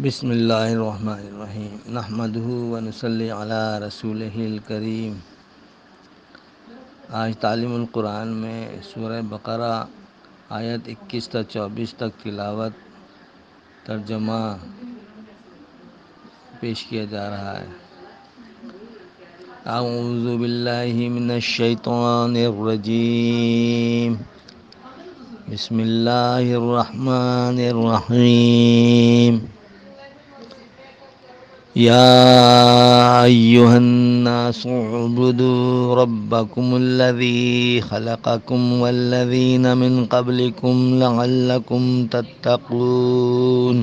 بسم اللہ الرحمن الرحیم نحمدہ ونصلی علی رسولہ الکریم۔ آج تعلیم القرآن میں سورہ بقرہ آیت 21 تا 24 تک تلاوت ترجمہ پیش کیا جا رہا ہے۔ اعوذ باللہ من الشیطان الرجیم، بسم اللہ الرحمن الرحیم۔ یا ایھا الناس اعبدوا ربکم الذی خلقکم والذین من قبلکم لعلکم تتقون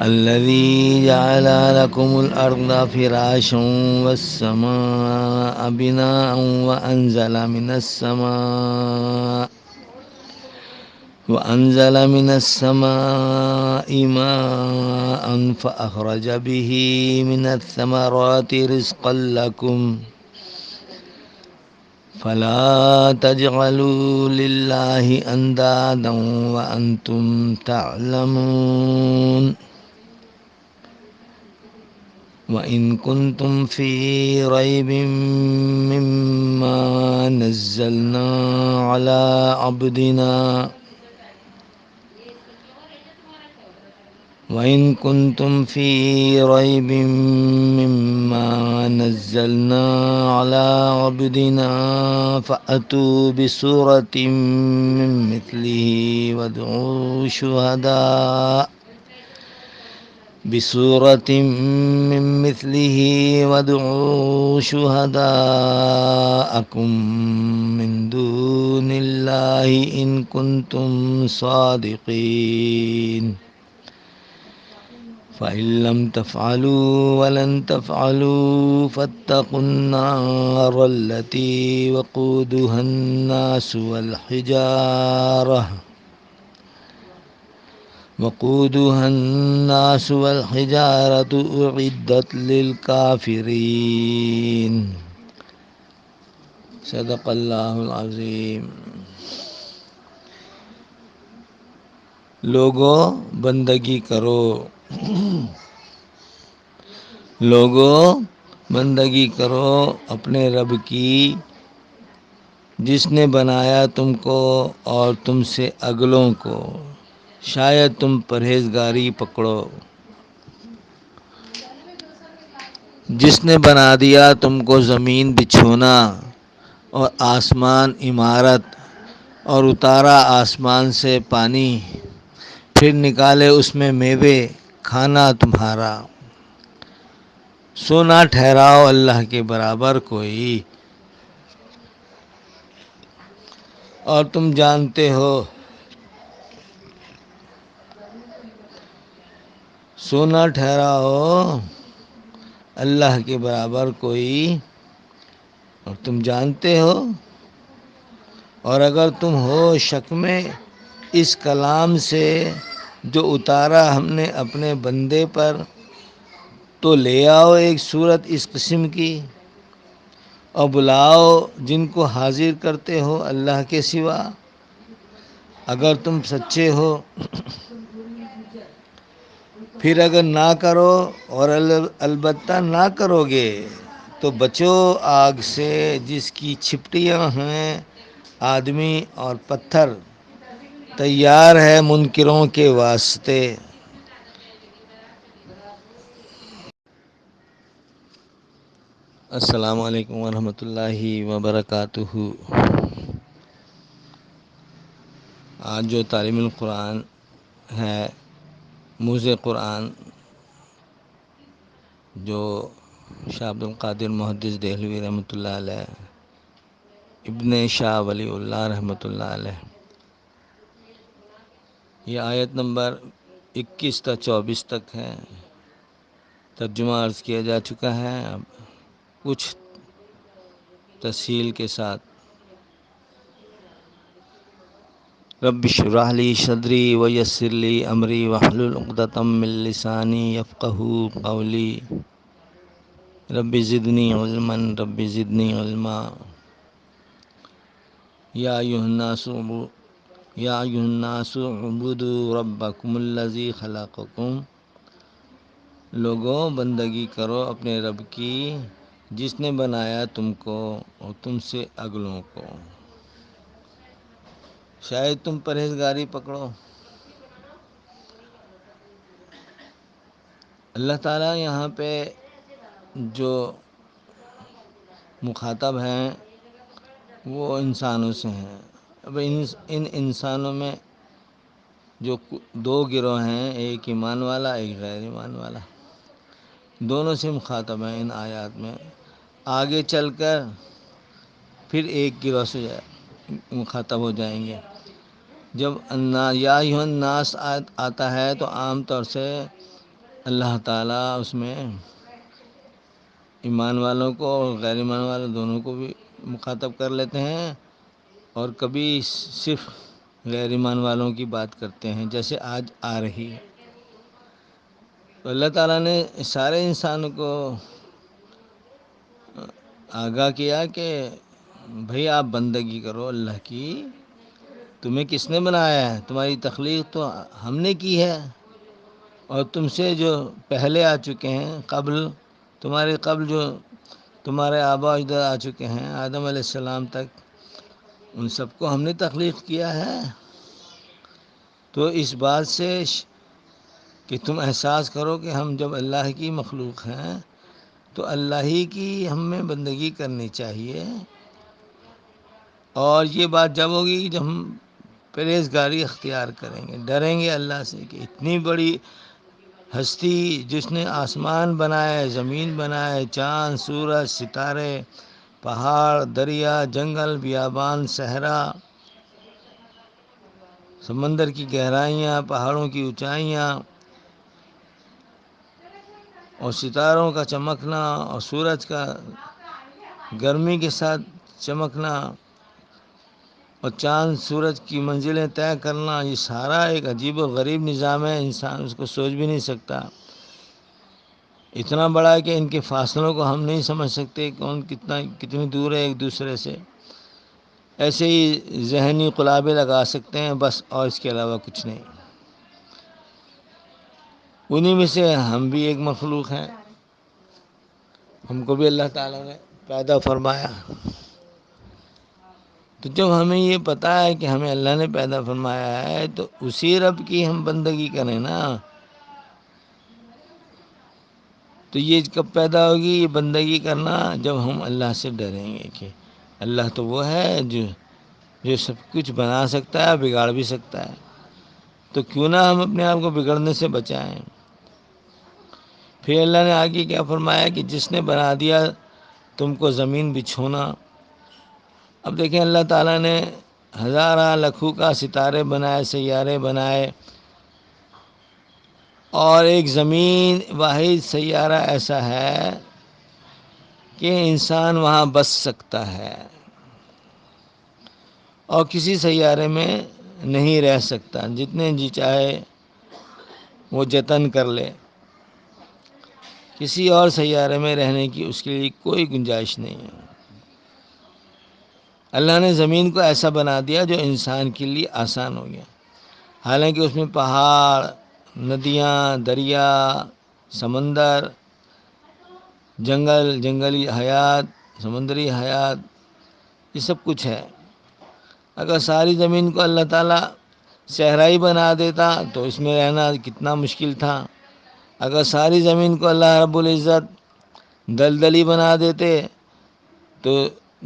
الذی جعل لکم الارض فراشا والسماء بناء وأنزل من السماء ماء فأخرج به من الثمرات رزقا لكم فلا تجعلوا لله أندادا وأنتم تعلمون وإن كنتم في ريب مما نزلنا على عبدنا وَإِن كُنتُمْ فِي رَيْبٍ مِّمَّا نَزَّلْنَا عَلَىٰ عَبْدِنَا فَأْتُوا بِسُورَةٍ مِّن مِّثْلِهِ وَادْعُوا شُهَدَاءَكُم مِّن دُونِ اللَّهِ إِن كُنتُمْ صَادِقِينَ فَإِن لَّمْ تَفْعَلُوا وَلَن تَفْعَلُوا فَاتَّقُوا النَّارَ الَّتِي وَقُودُهَا النَّاسُ وَالْحِجَارَةُ أُعِدَّتْ لِلْكَافِرِينَ۔ صدق اللہ العظیم۔ لوگو بندگی کرو، بندگی کرو اپنے رب کی جس نے بنایا تم کو اور تم سے اگلوں کو، شاید تم پرہیزگاری پکڑو۔ جس نے بنا دیا تم کو زمین بچھونا اور آسمان عمارت، اور اتارا آسمان سے پانی، پھر نکالے اس میں میوے کھانا تمہارا۔ سو نہ ٹھہراؤ اللہ کے برابر کوئی، اور تم جانتے ہو سو نہ ٹھہراؤ اللہ کے برابر کوئی، اور تم جانتے ہو، اور اگر تم ہو شک میں اس کلام سے جو اتارا ہم نے اپنے بندے پر، تو لے آؤ ایک صورت اس قسم کی، اور بلاؤ جن کو حاضر کرتے ہو اللہ کے سوا، اگر تم سچے ہو۔ پھر اگر نہ کرو اور البتہ نہ کرو گے تو بچو آگ سے جس کی چھپٹیاں ہیں آدمی اور پتھر، تیار ہے منکروں کے واسطے۔ السلام علیکم ورحمۃ اللہ وبرکاتہ۔ آج جو تعلیم القرآن ہے، موز قرآن، جو شاہ عبد القادر محدث دہلوی رحمۃ اللہ علیہ، ابن شاہ ولی اللہ رحمۃ اللہ علیہ، یہ آیت نمبر 21 تا 24 تک ہے۔ ترجمہ عرض کیا جا چکا ہے، اب کچھ تفصیل کے ساتھ۔ رب اشرح لی صدری ویسر لی امری واحلل عقدۃ من لسانی یفقہوا قولی، رب زدنی علما رب زدنی علما۔ یا ایھا الناس یا ایھا الناس اعبدوا ربکم الذی خلقکم، لوگوں بندگی کرو اپنے رب کی جس نے بنایا تم کو اور تم سے اگلوں کو۔ شاید تم پرہیزگاری پکڑو۔ اللہ تعالیٰ یہاں پہ جو مخاطب ہیں وہ انسانوں سے ہیں۔ اب ان انسانوں میں جو دو گروہ ہیں، ایک ایمان والا ایک غیر ایمان والا، دونوں سے مخاطب ہیں ان آیات میں۔ آگے چل کر پھر ایک گروہ سے مخاطب ہو جائیں گے۔ جب یا ایھا الناس آتا ہے تو عام طور سے اللہ تعالیٰ اس میں ایمان والوں کو اور غیر ایمان والوں دونوں کو بھی مخاطب کر لیتے ہیں، اور کبھی صرف غیر ایمان والوں کی بات کرتے ہیں جیسے آج آ رہی ہے۔ تو اللہ تعالیٰ نے سارے انسانوں کو آگاہ کیا کہ بھئی آپ بندگی کرو اللہ کی، تمہیں کس نے بنایا ہے؟ تمہاری تخلیق تو ہم نے کی ہے، اور تم سے جو پہلے آ چکے ہیں، تمہارے قبل جو تمہارے آباء و اجداد آ چکے ہیں آدم علیہ السلام تک، ان سب کو ہم نے تخلیق کیا ہے۔ تو اس بات سے کہ تم احساس کرو کہ ہم جب اللہ کی مخلوق ہیں تو اللہ ہی کی ہمیں بندگی کرنی چاہیے، اور یہ بات جب ہوگی جب ہم پرہیزگاری اختیار کریں گے، ڈریں گے اللہ سے کہ اتنی بڑی ہستی جس نے آسمان بنائے، زمین بنائے، چاند، سورج، ستارے، پہاڑ، دریا، جنگل، بیابان، صحرا، سمندر کی گہرائیاں، پہاڑوں کی اونچائیاں، اور ستاروں کا چمکنا اور سورج کا گرمی کے ساتھ چمکنا اور چاند سورج کی منزلیں طے کرنا، یہ سارا ایک عجیب و غریب نظام ہے، انسان اس کو سوچ بھی نہیں سکتا۔ اتنا بڑا ہے کہ ان کے فاصلوں کو ہم نہیں سمجھ سکتے، کون کتنی دور ہے ایک دوسرے سے۔ ایسے ہی ذہنی قلابے لگا سکتے ہیں بس، اور اس کے علاوہ کچھ نہیں۔ انہی میں سے ہم بھی ایک مخلوق ہیں، ہم کو بھی اللہ تعالیٰ نے پیدا فرمایا۔ تو جب ہمیں یہ پتہ ہے کہ ہمیں اللہ نے پیدا فرمایا ہے تو اسی رب کی ہم بندگی کریں نا۔ تو یہ کب پیدا ہوگی یہ بندگی کرنا؟ جب ہم اللہ سے ڈریں گے کہ اللہ تو وہ ہے جو سب کچھ بنا سکتا ہے، بگاڑ بھی سکتا ہے، تو کیوں نہ ہم اپنے آپ کو بگڑنے سے بچائیں۔ پھر اللہ نے آگے کیا فرمایا کہ جس نے بنا دیا تم کو زمین بچھونا۔ اب دیکھیں اللہ تعالیٰ نے ہزارہ لاکھوں کا ستارے بنائے، سیارے بنائے، اور ایک زمین واحد سیارہ ایسا ہے کہ انسان وہاں بس سکتا ہے، اور کسی سیارے میں نہیں رہ سکتا، جتنے جی چاہے وہ جتن کر لے، کسی اور سیارے میں رہنے کی اس کے لیے کوئی گنجائش نہیں ہے۔ اللہ نے زمین کو ایسا بنا دیا جو انسان کے لیے آسان ہو گیا، حالانکہ اس میں پہاڑ، ندیاں، دریا، سمندر، جنگلی حیات، سمندری حیات، یہ سب کچھ ہے۔ اگر ساری زمین کو اللہ تعالیٰ صحرائی بنا دیتا تو اس میں رہنا کتنا مشکل تھا۔ اگر ساری زمین کو اللہ رب العزت دلدلی بنا دیتے تو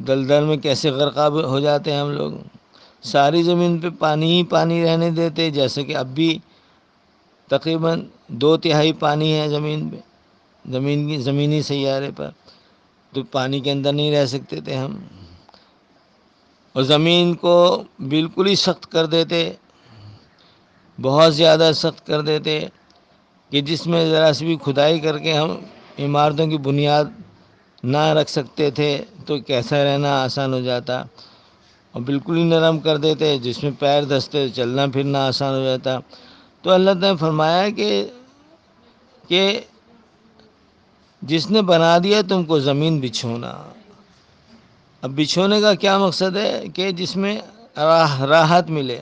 دلدل میں کیسے غرقاب ہو جاتے ہیں ہم لوگ۔ ساری زمین پہ پانی ہی پانی رہنے دیتے، جیسے کہ اب بھی تقریباً 2/3 پانی ہے زمین پہ، زمینی سیارے پر، تو پانی کے اندر نہیں رہ سکتے تھے ہم۔ اور زمین کو بالکل ہی سخت کر دیتے، بہت زیادہ سخت کر دیتے کہ جس میں ذرا سی بھی کھدائی کر کے ہم عمارتوں کی بنیاد نہ رکھ سکتے تھے تو کیسا رہنا آسان ہو جاتا، اور بالکل ہی نرم کر دیتے جس میں پیر دھستے چلنا پھرنا آسان ہو جاتا۔ تو اللہ تعالیٰ نے فرمایا کہ جس نے بنا دیا تم کو زمین بچھونا۔ اب بچھونے کا کیا مقصد ہے؟ کہ جس میں راحت ملے،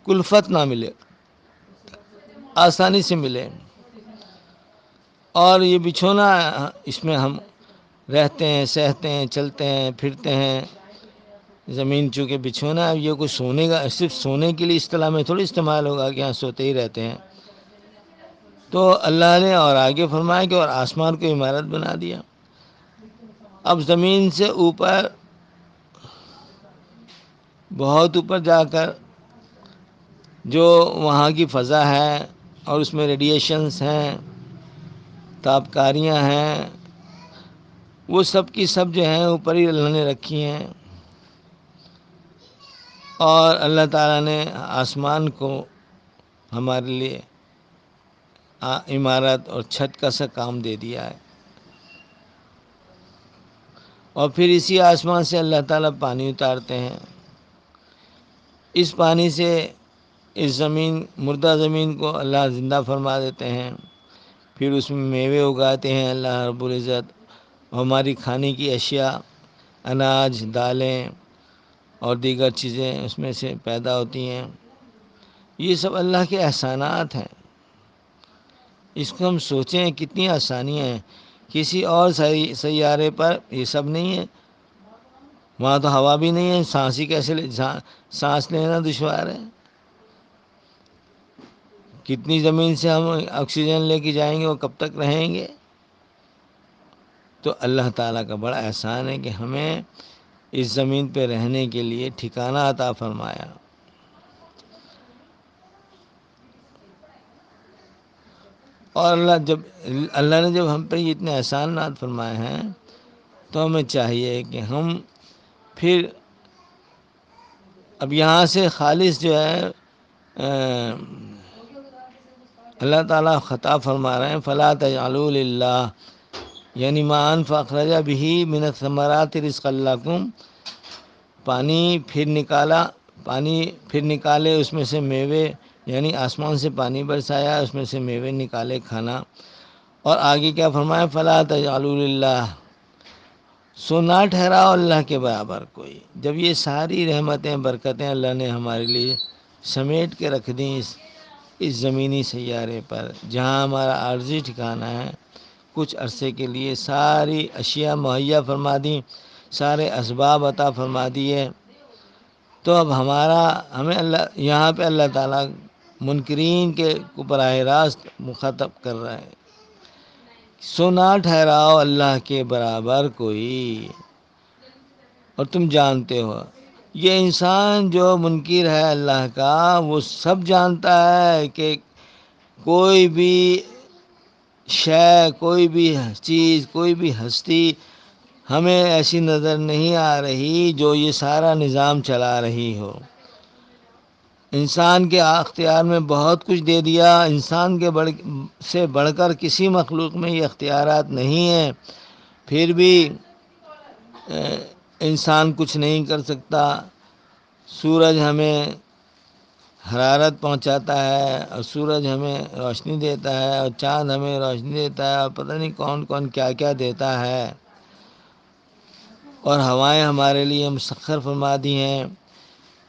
کلفت نہ ملے، آسانی سے ملے۔ اور یہ بچھونا، اس میں ہم رہتے ہیں، سہتے ہیں، چلتے ہیں، پھرتے ہیں۔ زمین چونکہ بچھونا ہے، یہ کوئی سونے کا، صرف سونے کے لیے اصطلاح میں تھوڑی استعمال ہوگا کہ یہاں سوتے ہی رہتے ہیں۔ تو اللہ نے اور آگے فرمایا کہ اور آسمان کو عمارت بنا دیا۔ اب زمین سے اوپر، بہت اوپر جا کر جو وہاں کی فضا ہے اور اس میں ریڈیشنز ہیں، تابکاریاں ہیں، وہ سب کی سب جو ہیں اوپر ہی اللہ نے رکھی ہیں۔ اور اللہ تعالیٰ نے آسمان کو ہمارے لیے عمارت اور چھت کا سا کام دے دیا ہے۔ اور پھر اسی آسمان سے اللہ تعالیٰ پانی اتارتے ہیں۔ اس پانی سے اس زمین، مردہ زمین کو اللہ زندہ فرما دیتے ہیں۔ پھر اس میں میوے اگاتے ہیں اللہ رب العزت، ہماری کھانے کی اشیاء، اناج، دالیں اور دیگر چیزیں اس میں سے پیدا ہوتی ہیں۔ یہ سب اللہ کے احسانات ہیں۔ اس کو ہم سوچیں کتنی آسانیاں ہیں۔ کسی اور سیارے پر یہ سب نہیں ہے، وہاں تو ہوا بھی نہیں ہے، سانس ہی کیسے سانس لینا دشوار ہے۔ کتنی زمین سے ہم آکسیجن لے کے جائیں گے، وہ کب تک رہیں گے؟ تو اللہ تعالیٰ کا بڑا احسان ہے کہ ہمیں اس زمین پہ رہنے کے لیے ٹھکانہ عطا فرمایا۔ اور اللہ نے جب ہم پہ اتنے احسانات فرمائے ہیں تو ہمیں چاہیے کہ ہم پھر اب یہاں سے خالص جو ہے اللہ تعالیٰ خطاب فرما رہے ہیں، فَلَا تَجْعَلُوا لِلَّهِ، یعنی مَا أَنفَقَ أَخْرَجَ بِهِ مِنَ الثَّمَرَاتِ رِزْقًا لَكُمْ، پانی پھر نکالے اس میں سے میوے، یعنی آسمان سے پانی برسایا، اس میں سے میوے نکالے کھانا۔ اور آگے کیا فرمایا؟ فَلَا تَجْعَلُوا لِلَّهِ، سو نہ ٹھہراؤ اللہ کے برابر کوئی۔ جب یہ ساری رحمتیں، برکتیں اللہ نے ہمارے لیے سمیٹ کے رکھ دیں اس زمینی سیارے پر، جہاں ہمارا عارضی ٹھکانہ ہے، کچھ عرصے کے لیے ساری اشیاء مہیا فرما دیں، سارے اسباب عطا فرما دیے، تو اب ہمیں یہاں پہ اللہ تعالیٰ منکرین کے براہ راست مخاطب کر رہا ہے، سو نہ ٹھہراؤ اللہ کے برابر کوئی۔ اور تم جانتے ہو، یہ انسان جو منکر ہے اللہ کا، وہ سب جانتا ہے کہ کوئی بھی شے، کوئی بھی چیز، کوئی بھی ہستی ہمیں ایسی نظر نہیں آ رہی جو یہ سارا نظام چلا رہی ہو۔ انسان کے اختیار میں بہت کچھ دے دیا، انسان کے سے بڑھ کر کسی مخلوق میں یہ اختیارات نہیں ہیں، پھر بھی انسان کچھ نہیں کر سکتا۔ سورج ہمیں حرارت پہنچاتا ہے، اور سورج ہمیں روشنی دیتا ہے، اور چاند ہمیں روشنی دیتا ہے، اور پتہ نہیں کون کون کیا کیا دیتا ہے، اور ہوائیں ہمارے لیے مسخر فرما دی ہیں۔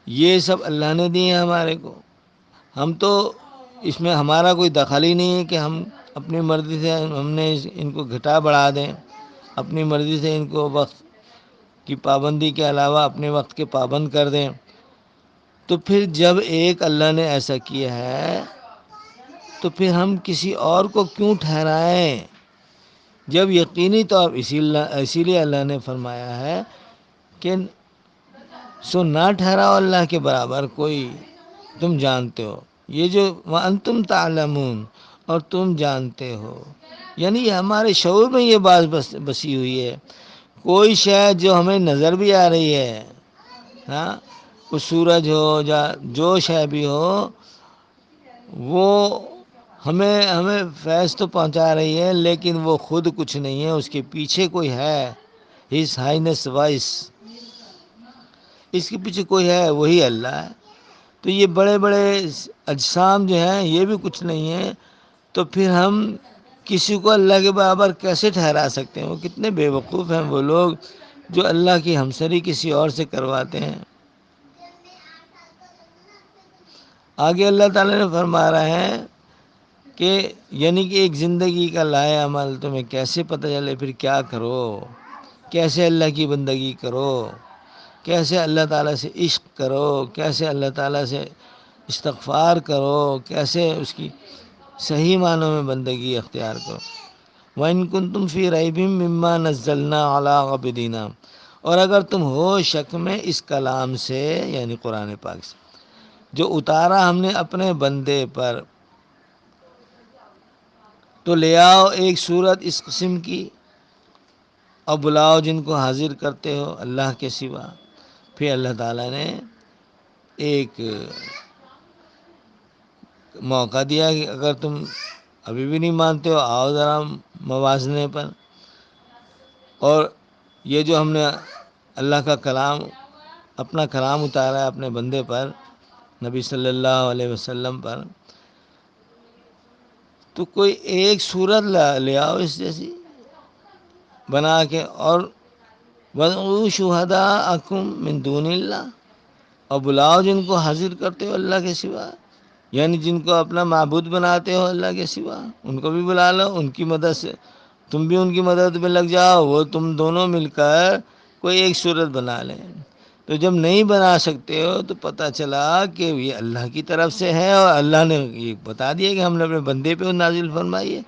یہ سب اللہ نے دی ہیں ہمارے کو۔ ہم تو اس میں ہمارا کوئی دخل ہی نہیں ہے کہ ہم اپنی مرضی سے ہم نے ان کو گھٹا بڑھا دیں، اپنی مرضی سے ان کو وقت کی پابندی کے علاوہ اپنے وقت کے پابند کر دیں۔ تو پھر جب ایک اللہ نے ایسا کیا ہے تو پھر ہم کسی اور کو کیوں ٹھہرائیں؟ جب یقینی طور، اسی لیے اللہ نے فرمایا ہے کہ سو نہ ٹھہراؤ اللہ کے برابر کوئی، تم جانتے ہو۔ یہ جو وَأَنْتُمْ تَعْلَمُونَ، اور تم جانتے ہو، یعنی یہ ہمارے شعور میں یہ بات بسی ہوئی ہے۔ کوئی شے جو ہمیں نظر بھی آ رہی ہے، ہاں، وہ سورج ہو یا جو شے بھی ہو، وہ ہمیں فیض تو پہنچا رہی ہے، لیکن وہ خود کچھ نہیں ہے، اس کے پیچھے کوئی ہے، ہز ہائنس وائس، اس کے پیچھے کوئی ہے، وہی اللہ ہے۔ تو یہ بڑے بڑے اجسام جو ہیں یہ بھی کچھ نہیں ہیں، تو پھر ہم کسی کو اللہ کے برابر کیسے ٹھہرا سکتے ہیں؟ وہ کتنے بے وقوف ہیں وہ لوگ جو اللہ کی ہمسری کسی اور سے کرواتے ہیں۔ آگے اللہ تعالیٰ نے فرما رہا ہے کہ یعنی کہ ایک زندگی کا لائے عمل تمہیں کیسے پتہ چلے، پھر کیا کرو، کیسے اللہ کی بندگی کرو، کیسے اللہ تعالیٰ سے عشق کرو، کیسے اللہ تعالیٰ سے استغفار کرو، کیسے اس کی صحیح معنوں میں بندگی اختیار کرو۔ وَإِن كُنتُمْ فِي رَيْبٍ مِّمَّا نَزَّلْنَا عَلَىٰ عَبْدِنَا، اور اگر تم ہو شک میں اس کلام سے، یعنی قرآن پاک سے، جو اتارا ہم نے اپنے بندے پر، تو لے آؤ ایک صورت اس قسم کی اور بلاؤ جن کو حاضر کرتے ہو اللہ کے سوا۔ پھر اللہ تعالیٰ نے ایک موقع دیا کہ اگر تم ابھی بھی نہیں مانتے ہو، آؤ ذرا موازنے پر۔ اور یہ جو ہم نے اللہ کا کلام، اپنا کلام اتارا ہے اپنے بندے پر، نبی صلی اللہ علیہ وسلم پر، تو کوئی ایک صورت لے آؤ اس جیسی بنا کے، اور وَادْعُوا شُهَدَاءَكُم مِّن دُونِ اللَّهِ، اور بلاؤ جن کو حاضر کرتے ہو اللہ کے سوا، یعنی جن کو اپنا معبود بناتے ہو اللہ کے سوا، ان کو بھی بلا لو، ان کی مدد سے تم بھی ان کی مدد میں لگ جاؤ، وہ تم دونوں مل کر کوئی ایک صورت بنا لیں۔ تو جب نہیں بنا سکتے ہو تو پتہ چلا کہ یہ اللہ کی طرف سے ہے، اور اللہ نے یہ بتا دیا کہ ہم نے اپنے بندے پہ نازل فرمائی ہے،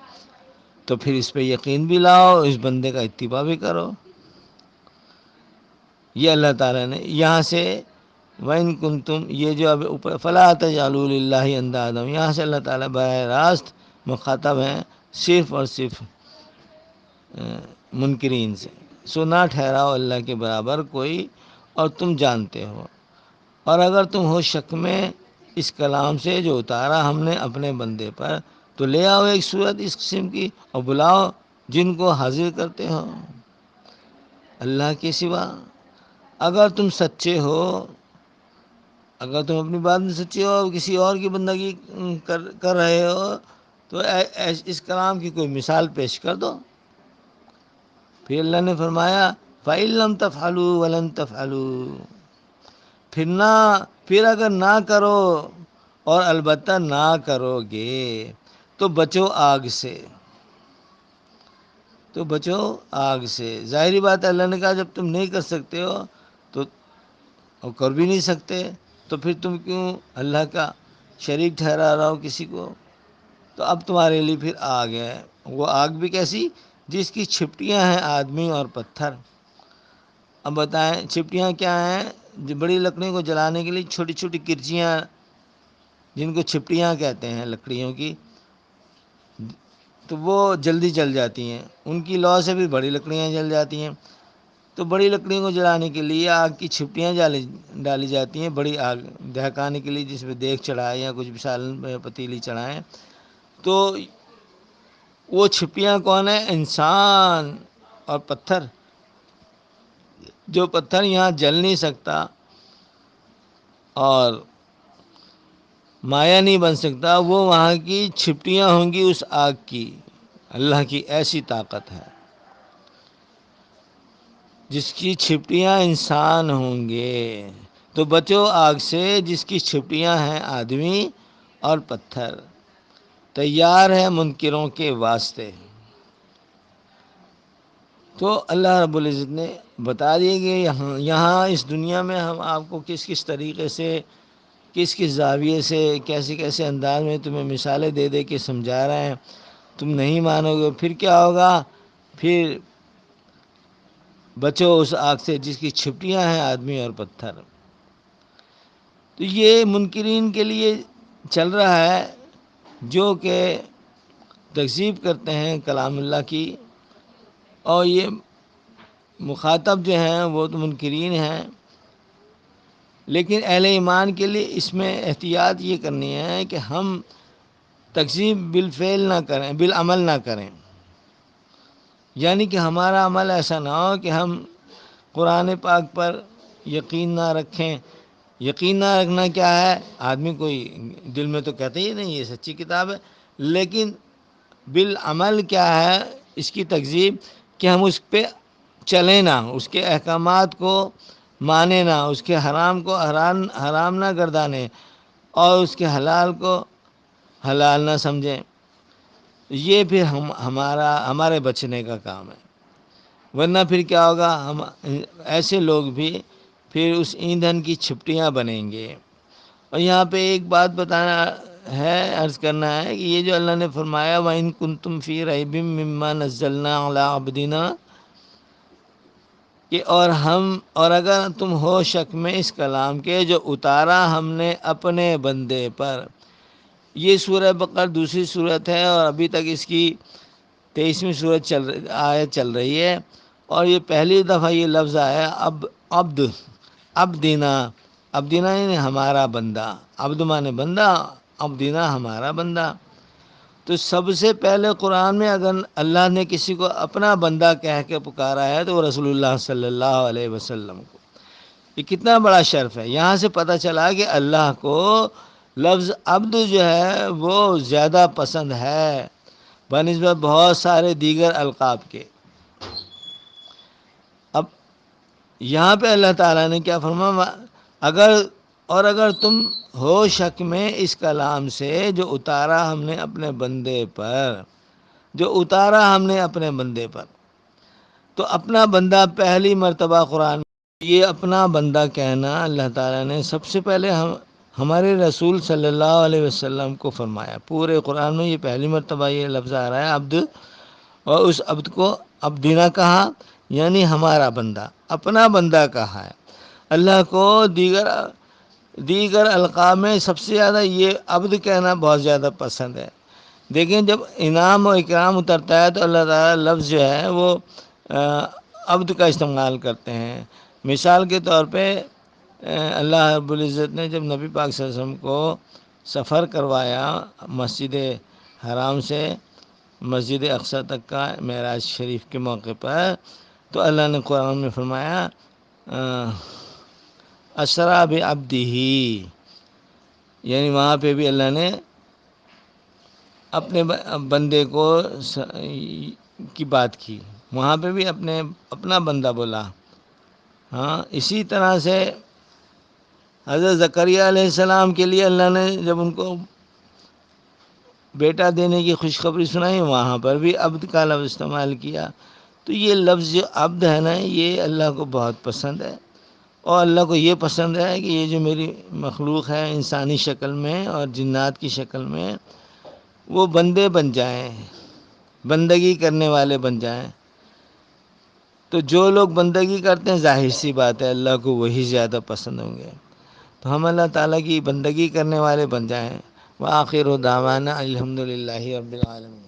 تو پھر اس پہ یقین بھی لاؤ، اس بندے کا اتباع بھی کرو۔ یہ اللہ تعالیٰ نے یہاں سے وَإِن كُنتُم، یہ جو اب اوپر فَلَا تَجْعَلُوا لِلَّهِ أَندَادًا، یہاں سے اللہ تعالیٰ براہ راست مخاطب ہیں صرف اور صرف منکرین سے، سو نہ ٹھہراؤ اللہ کے برابر کوئی، اور تم جانتے ہو، اور اگر تم ہو شک میں اس کلام سے جو اتارا ہم نے اپنے بندے پر، تو لے آؤ ایک صورت اس قسم کی اور بلاؤ جن کو حاضر کرتے ہو اللہ کے سوا۔ اگر تم سچے ہو، اگر تم اپنی بات میں سچے ہو اور کسی اور کی بندگی کر رہے ہو، تو اس کلام کی کوئی مثال پیش کر دو۔ پھر اللہ نے فرمایا فَإِن لَّمْ تَفْعَلُوا وَلَن تَفْعَلُوا، پھر اگر نہ کرو اور البتہ نہ کرو گے تو بچو آگ سے، تو بچو آگ سے۔ ظاہری بات ہے، اللہ نے کہا جب تم نہیں کر سکتے ہو تو اور کر بھی نہیں سکتے، تو پھر تم کیوں اللہ کا شریک ٹھہرا رہا ہو کسی کو؟ تو اب تمہارے لیے پھر آگ ہے، وہ آگ بھی کیسی؟ جس کی چھپٹیاں ہیں آدمی اور پتھر۔ اب بتائیں چھپٹیاں کیا ہیں؟ جو بڑی لکڑیوں کو جلانے کے لیے چھوٹی چھوٹی کرچیاں، جن کو چھپٹیاں کہتے ہیں لکڑیوں کی، تو وہ جلدی جل جاتی ہیں، ان کی لو سے بھی بڑی لکڑیاں جل جاتی ہیں۔ تو بڑی لکڑیوں کو جلانے کے لیے آگ کی چھپٹیاں ڈالی جاتی ہیں، بڑی آگ دہکانے کے لیے، جس میں دیگ چڑھائے یا کچھ سالن پتیلی چڑھائیں۔ تو وہ چھپیاں کون ہیں؟ انسان اور پتھر۔ جو پتھر یہاں جل نہیں سکتا اور مایا نہیں بن سکتا، وہ وہاں کی چھپٹیاں ہوں گی اس آگ کی۔ اللہ کی ایسی طاقت ہے، جس کی چھپٹیاں انسان ہوں گے۔ تو بچو آگ سے جس کی چھپٹیاں ہیں آدمی اور پتھر، تیار ہے منکروں کے واسطے۔ تو اللہ رب العزت نے بتا دیا کہ یہاں اس دنیا میں ہم آپ کو کس کس طریقے سے، کس کس زاویے سے، کیسے کیسے انداز میں تمہیں مثالیں دے دے کے سمجھا رہے ہیں۔ تم نہیں مانو گے، پھر کیا ہوگا؟ پھر بچو اس آگ سے جس کی چھپٹیاں ہیں آدمی اور پتھر۔ تو یہ منکرین کے لیے چل رہا ہے، جو کہ تکذیب کرتے ہیں کلام اللہ کی، اور یہ مخاطب جو ہیں وہ تو منکرین ہیں، لیکن اہل ایمان کے لیے اس میں احتیاط یہ کرنی ہے کہ ہم تکذیب بالفعل نہ کریں، بالعمل نہ کریں، یعنی کہ ہمارا عمل ایسا نہ ہو کہ ہم قرآن پاک پر یقین نہ رکھیں۔ یقین نہ رکھنا کیا ہے؟ آدمی کوئی دل میں تو کہتے ہی نہیں یہ سچی کتاب ہے، لیکن بالعمل کیا ہے اس کی تکذیب؟ کہ ہم اس پہ چلیں نہ، اس کے احکامات کو مانیں نہ، اس کے حرام کو حرام نہ گردانیں، اور اس کے حلال کو حلال نہ سمجھیں، یہ پھر ہمارے بچنے کا کام ہے۔ ورنہ پھر کیا ہوگا، ہم ایسے لوگ بھی پھر اس ایندھن کی چھپٹیاں بنیں گے۔ اور یہاں پہ ایک بات بتانا ہے، عرض کرنا ہے کہ یہ جو اللہ نے فرمایا وَإِن كُنتُمْ فِي رَيْبٍ مِّمَّا نَزَّلْنَا عَلَىٰ عَبْدِنَا، کہ اور اگر تم ہو شک میں اس کلام کے جو اتارا ہم نے اپنے بندے پر۔ یہ سورہ بقرہ دوسری صورت ہے، اور ابھی تک اس کی 23ویں صورت آیت چل رہی ہے، اور یہ پہلی دفعہ یہ لفظ آیا عبدنا یعنی ہمارا بندہ، عبد مانے بندہ، عبدنا ہمارا بندہ۔ تو سب سے پہلے قرآن میں اگر اللہ نے کسی کو اپنا بندہ کہہ کے پکارا ہے تو وہ رسول اللہ صلی اللہ علیہ وسلم کو۔ یہ کتنا بڑا شرف ہے۔ یہاں سے پتہ چلا کہ اللہ کو لفظ عبد جو ہے وہ زیادہ پسند ہے بنسبت بہت سارے دیگر القاب کے۔ اب یہاں پہ اللہ تعالیٰ نے کیا فرمایا، اگر تم ہو شک میں اس کلام سے جو اتارا ہم نے اپنے بندے پر، تو اپنا بندہ پہلی مرتبہ قرآن میں یہ اپنا بندہ کہنا اللہ تعالیٰ نے سب سے پہلے ہمارے رسول صلی اللہ علیہ وسلم کو فرمایا۔ پورے قرآن میں یہ پہلی مرتبہ یہ لفظ آ رہا ہے عبد، اور اس عبد کو عبدنا کہا، یعنی ہمارا بندہ، اپنا بندہ کہا ہے۔ اللہ کو دیگر القاب میں سب سے زیادہ یہ عبد کہنا بہت زیادہ پسند ہے۔ دیکھیں جب انعام و اکرام اترتا ہے تو اللہ تعالیٰ لفظ جو ہے وہ عبد کا استعمال کرتے ہیں۔ مثال کے طور پہ اللہ رب العزت نے جب نبی پاک صلی اللہ علیہ وسلم کو سفر کروایا مسجد حرام سے مسجد اقصی تک کا معراج شریف کے موقع پر، تو اللہ نے قرآن میں فرمایا اسریٰ بعبدہ، یعنی وہاں پہ بھی اللہ نے اپنے بندے کو کی بات کی، وہاں پہ بھی اپنا بندہ بولا۔ ہاں اسی طرح سے حضرت زکریہ علیہ السلام کے لیے اللہ نے جب ان کو بیٹا دینے کی خوشخبری سنائی، وہاں پر بھی عبد کا لفظ استعمال کیا۔ تو یہ لفظ جو عبد ہے نا، یہ اللہ کو بہت پسند ہے، اور اللہ کو یہ پسند ہے کہ یہ جو میری مخلوق ہے انسانی شکل میں اور جنات کی شکل میں، وہ بندے بن جائیں، بندگی کرنے والے بن جائیں۔ تو جو لوگ بندگی کرتے ہیں ظاہر سی بات ہے اللہ کو وہی زیادہ پسند ہوں گے۔ تو ہم اللہ تعالیٰ کی بندگی کرنے والے بن جائیں۔ وآخر دعوانا الحمدللہ رب العالمین۔